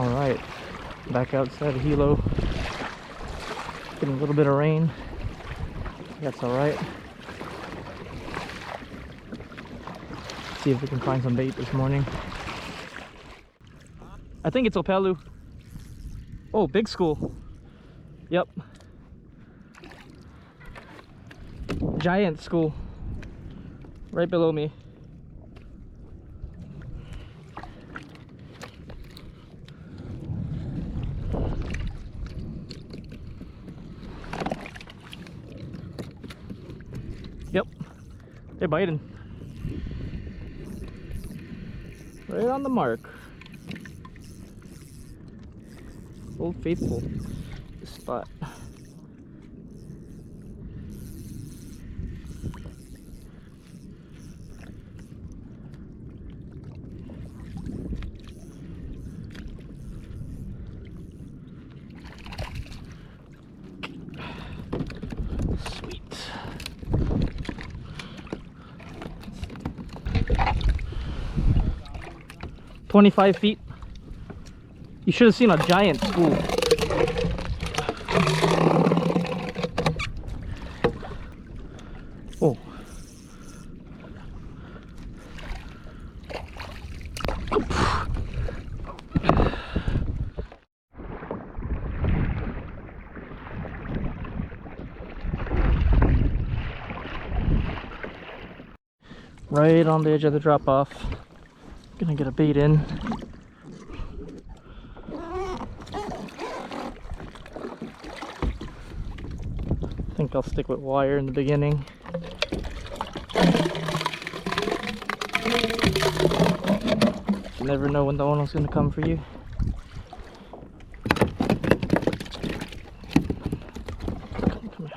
Alright, back outside of Hilo. Getting a little bit of rain. That's alright. See if we can find some bait this morning. I think it's opelu. Oh, big school. Yep. Giant school. Right below me. Yep. They're biting. Right on the mark. Old Faithful. This spot. Sweet. 25 feet. You should have seen a giant school. Oh. Right on the edge of the drop off. Gonna get a bait in. I think I'll stick with wire in the beginning. You never know when the owner's gonna come for you. Come here.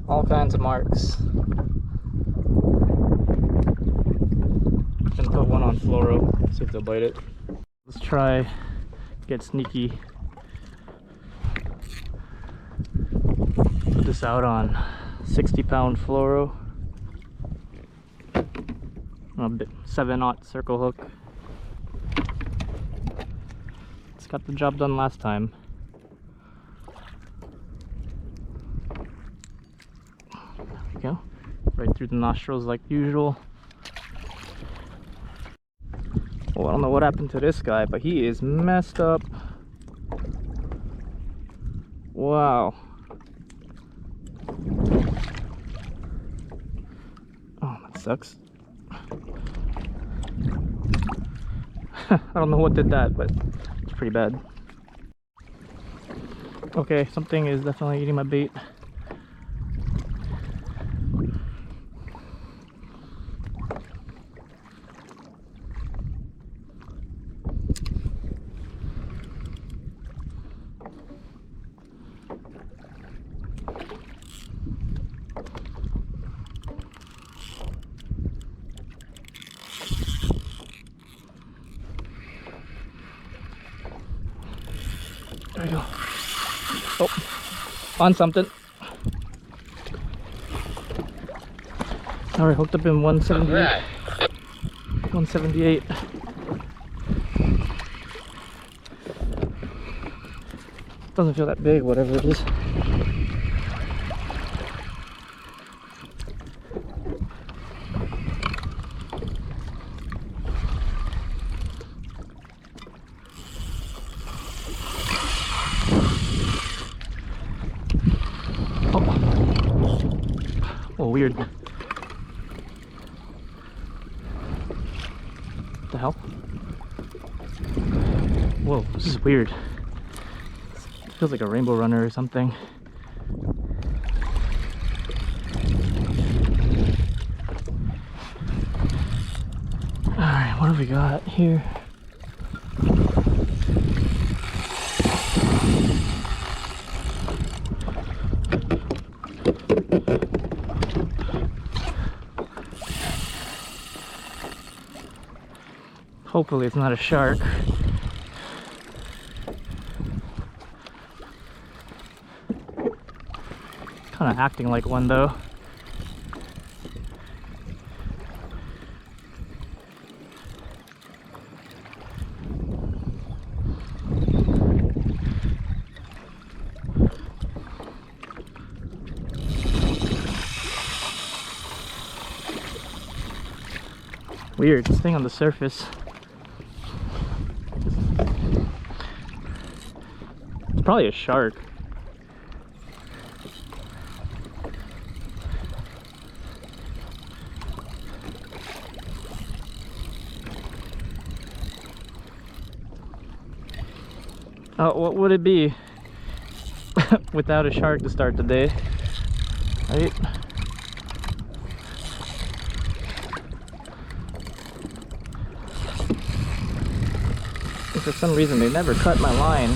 All kinds of marks. Gonna put one on fluoro, see if they'll bite it. Let's try get sneaky. Put this out on 60-pound fluoro. A bit 7/0 circle hook. It's got the job done last time. Go right through the nostrils like usual. Oh, I don't know what happened to this guy, but he is messed up. Wow. Oh, that sucks. I don't know what did that, but it's pretty bad. Okay, something is definitely eating my bait. There we go. Oh, on something. Alright, hooked up in 178. 178. Doesn't feel that big, whatever it is. Oh, weird. What the hell? Whoa, this is weird. It feels like a rainbow runner or something. Alright, what have we got here? Hopefully it's not a shark. Kind of acting like one though. Weird, it's staying on the surface. It's probably a shark. Oh, what would it be without a shark to start the day, right? And for some reason they never cut my line.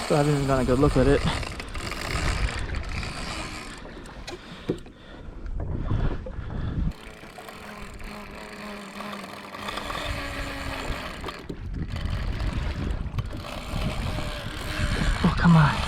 So I haven't even gotten a good look at it. Oh, come on.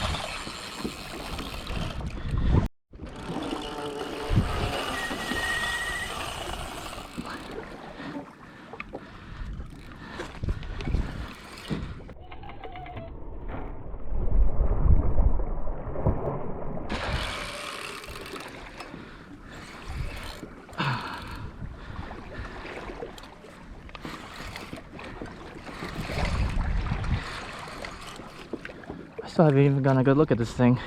I still haven't even gotten a good look at this thing.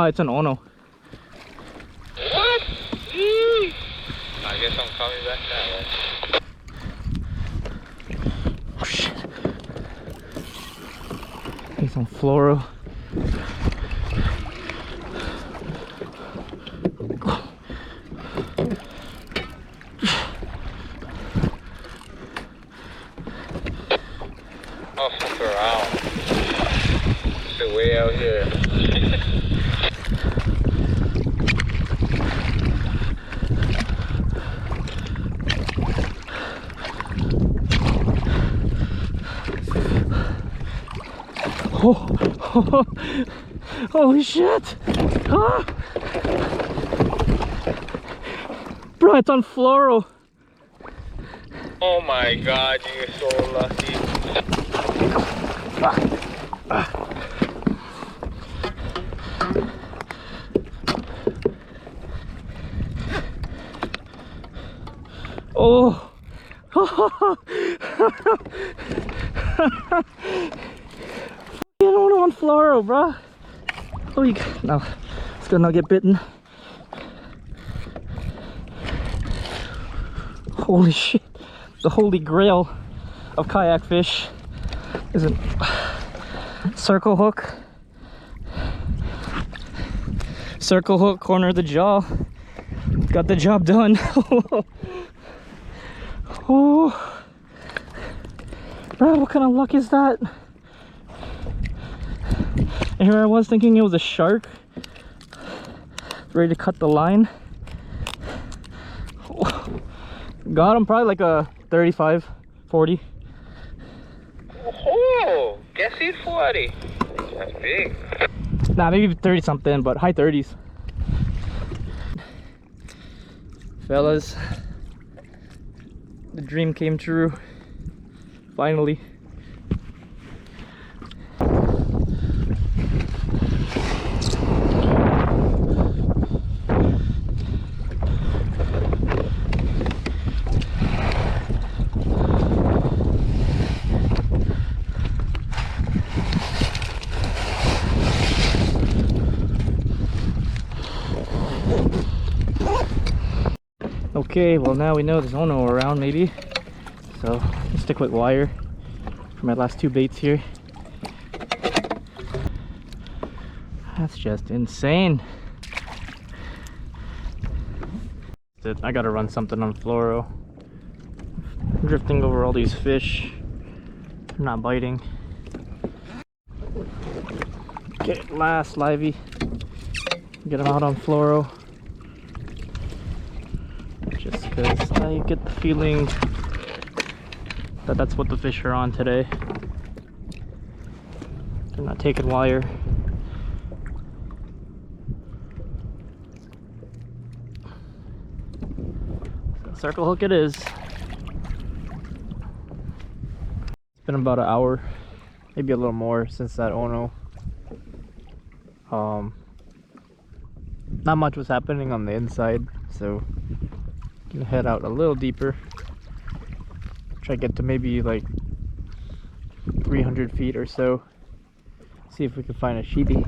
It's an Ono. What? I guess I'm coming back now. Oh shit. He's on fluoro. I'll fuck around. It's the way out here. Oh, holy shit! Ah! Bro, it's on fluoro. Oh my god, you're so lucky. Oh! You don't want fluoro, bro. Oh, you no, it's gonna not get bitten. Holy shit! The holy grail of kayak fish is a circle hook. Circle hook, corner of the jaw. Got the job done. Oh, bro, what kind of luck is that? And here I was thinking it was a shark, ready to cut the line. Oh, got him probably like a 35, 40. Oh, guess it's 40. That's big. Nah, maybe 30 something, but high 30s. Fellas, the dream came true. Finally. Okay, well now we know there's Ono around maybe, so I'll stick with wire for my last two baits here. That's just insane. I gotta run something on fluoro. I'm drifting over all these fish. They're not biting. Get last livey. Get them out on fluoro. Just because I get the feeling that that's what the fish are on today. They're not taking wire. So circle hook it is. It's been about an hour, maybe a little more since that Ono. Not much was happening on the inside, so gonna head out a little deeper. Try to get to maybe like 300 feet or so. See if we can find a Hobie.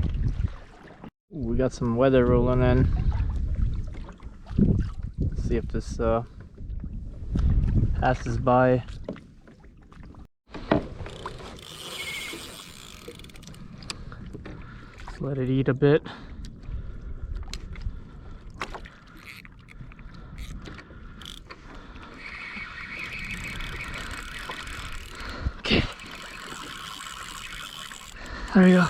Ooh, we got some weather rolling in. Let's see if this passes by. Let's let it eat a bit. Okay. There we go.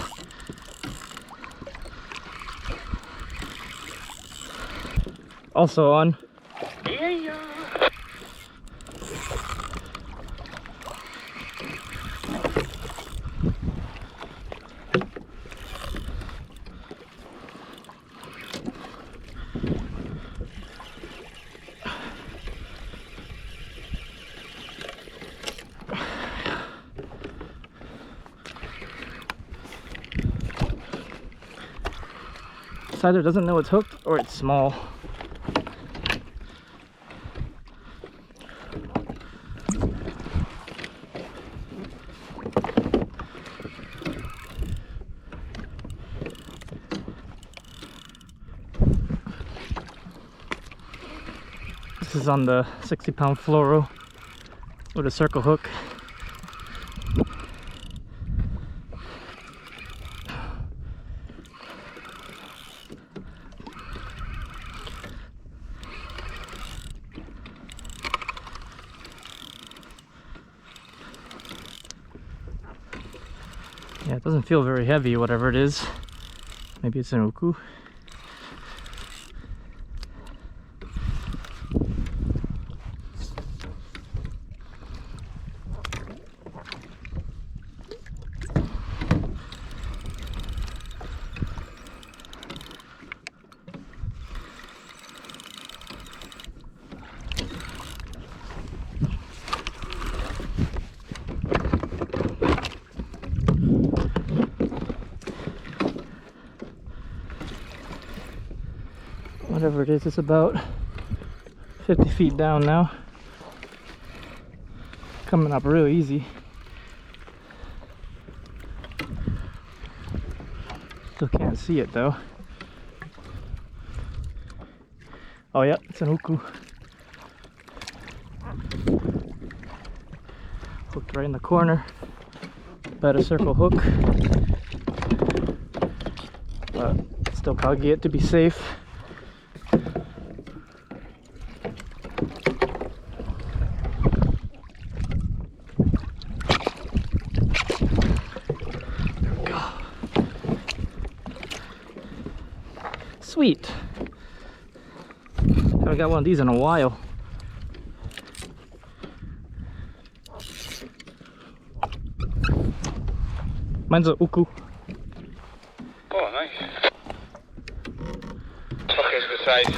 Also on. Yeah. It either doesn't know it's hooked or it's small. This is on the 60-pound fluoro with a circle hook. Yeah, it doesn't feel very heavy, whatever it is. Maybe it's an uku. Whatever it is, it's about 50 feet down now. Coming up real easy. Still can't see it though. Oh yeah, it's an uku. Hooked right in the corner. About a circle hook. But still coggy it to be safe. Sweet. Haven't got one of these in a while. Mine's a uku. Oh, nice. Fuck is the size.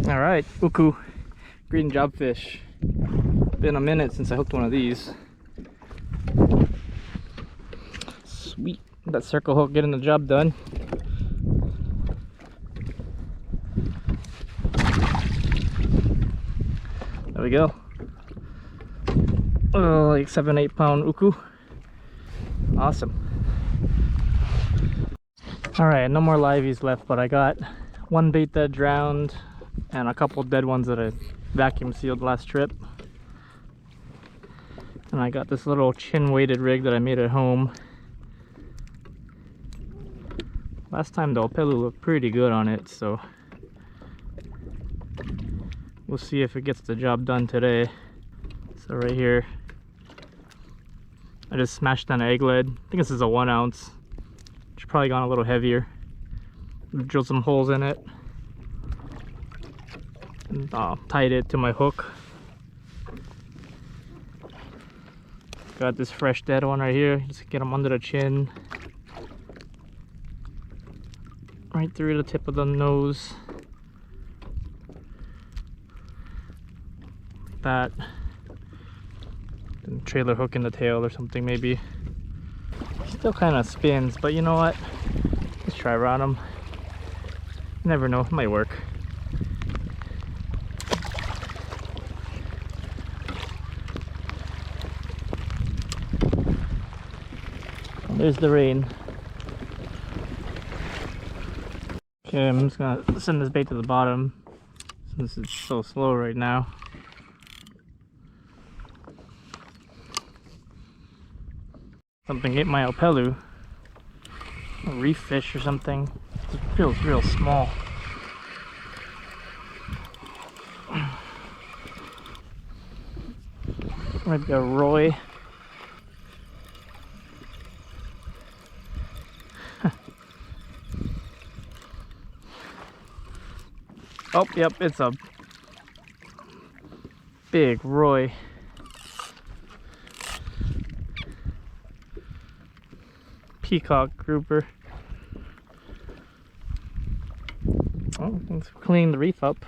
All right, uku, green jobfish. Been a minute since I hooked one of these. Sweet, that circle hook getting the job done. There we go. Oh, like 7-8 pound uku. Awesome. All right, no more liveys left, but I got one bait that drowned and a couple dead ones that I vacuum sealed last trip. And I got this little chin weighted rig that I made at home. Last time the opelu looked pretty good on it, so we'll see if it gets the job done today. So right here, I just smashed down an egg lid. I think this is a 1 ounce. Should probably gone a little heavier. Drilled some holes in it and tied it to my hook. Got this fresh dead one right here. Just get them under the chin, right through the tip of the nose, like that. And trailer hook in the tail or something maybe. Still kind of spins, but you know what? Let's try around them. Never know, it might work. There's the rain. Okay, I'm just gonna send this bait to the bottom since it's so slow right now. Something ate my opelu. A reef fish or something. It feels real small. Might be a roy. Oh, yep, it's a big roy. Peacock grouper. Oh, thanks for cleaning the reef up.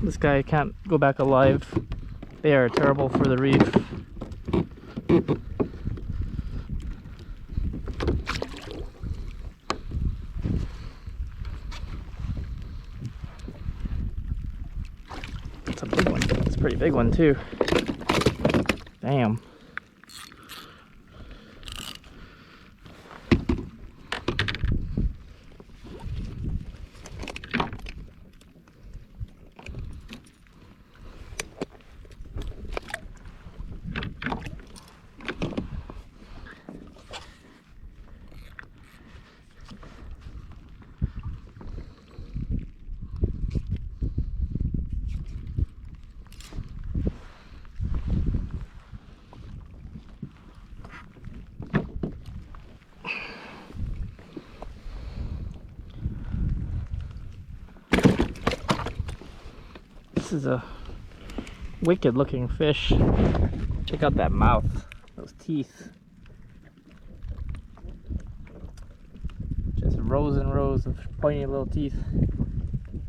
This guy can't go back alive. They are terrible for the reef. It's a big one. It's a pretty big one too. Damn. This is a wicked looking fish. Check out that mouth, those teeth. Just rows and rows of pointy little teeth.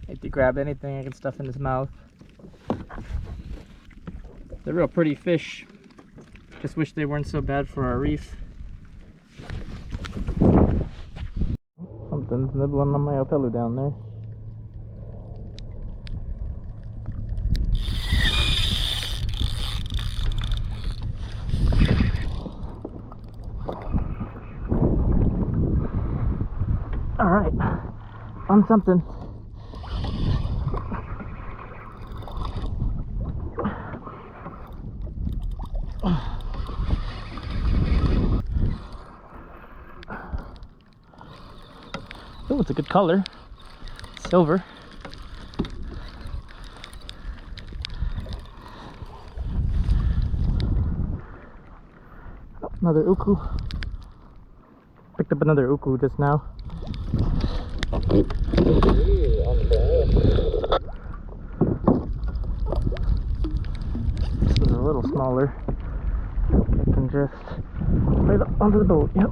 If you grab anything, I can stuff in his mouth. They're real pretty fish. Just wish they weren't so bad for our reef. Something's nibbling on my opelu down there. Alright, on something. Oh, it's a good color. Silver. Oh, another uku. Picked up another uku just now. This is a little smaller. and just right up onto the boat. Yep.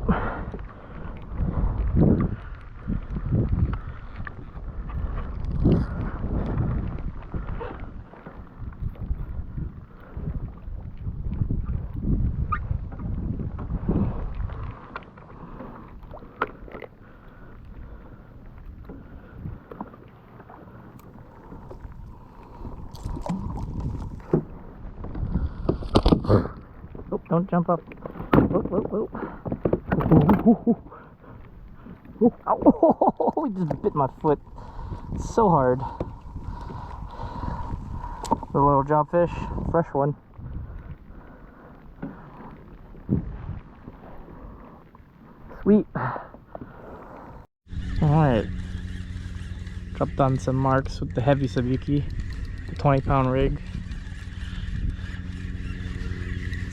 Oh, don't jump up. Whoop, whoop, whoop. Ooh, ow. He just bit my foot. It's so hard. The little jobfish, fresh one. Sweet. Alright. Dropped on some marks with the heavy Sabuki, the 20-pound rig.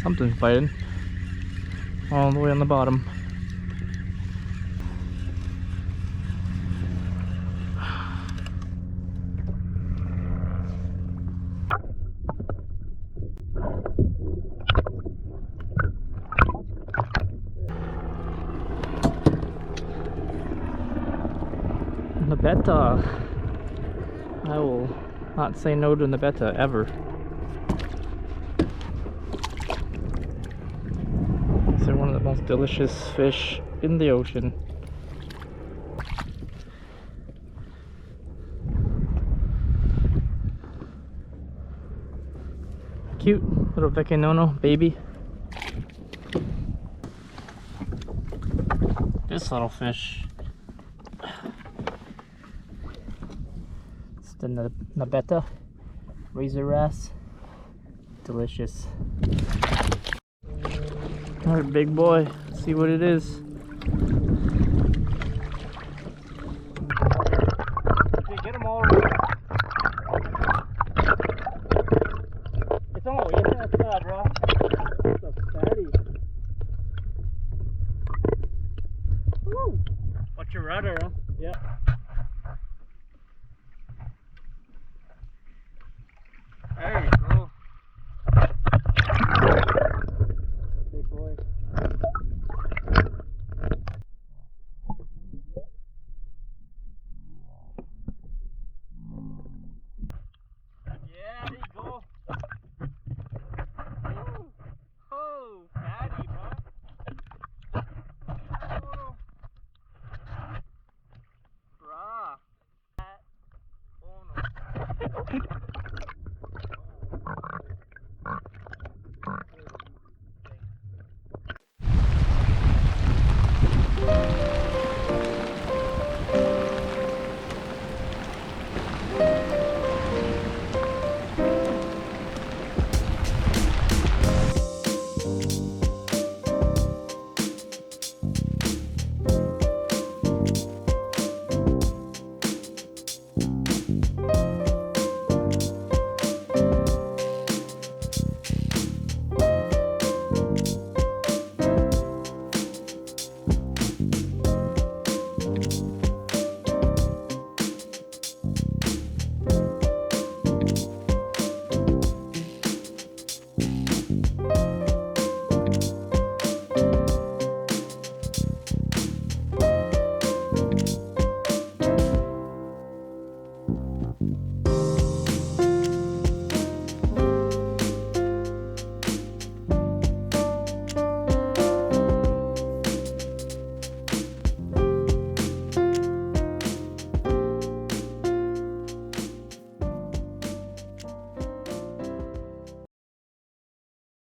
Something's biting. All the way on the bottom. Nabetta. I will not say no to Nabetta ever. They're one of the most delicious fish in the ocean. Cute little Vekenono baby. This little fish. It's the Nabetta razor wrasse. Delicious. Alright, big boy. Let's see what it is. Get them all. It's all in that side, bro. It's a fatty. Woo! Watch your rudder, huh? Yeah.